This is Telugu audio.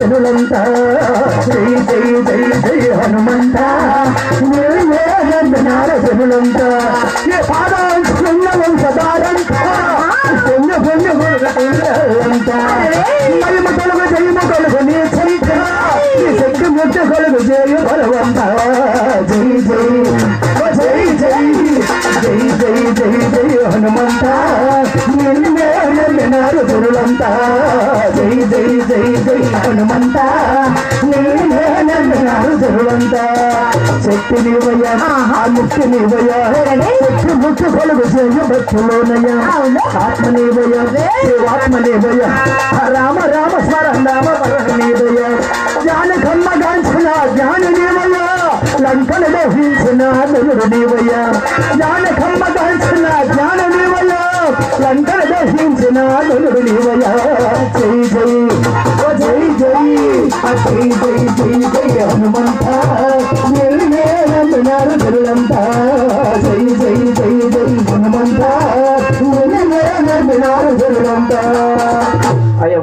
జనులంతా జై జై జై జై హనుమంత జనులంతా ఏ పాదాంతం సదారంతా మహిమ కలుగు జయము కలుగు నీ చైత్ర నీ శక్తి ముద్ద కలుగు జయ బలవంత జై జై జై జై జై జై జై హనుమంత నిన్నారు జనులంతా జై జై జై జై హనుమంత నిన్నారు జనులంతా శక్తి నీవయ్యా ఆ ముక్తి నీవయ్యా శక్తి ముక్తి కలుగు జయ భక్తులోనయ్యా ఆత్మ నీవయ్యా ఆత్మ నీవయ్యా రామ రామ స్మరణ రామ పరణ నీవయ్యా జ్ఞాన కమ్మ గాంచిన జ్ఞాన నీవయ్యా లంకను దహించిన నలుడు నీవయ్యా జ్ఞాన కమ్మ గాంచిన జ్ఞాన నీవయ్యా లంకను దహించిన నలుడు నీవయ్యా జై జై ఓ జై జై జై జై జై జై హనుమంత నిన్నారు జనులంతా జై జై జై జై హనుమంత నిన్నారు జనులంతా అయ్యో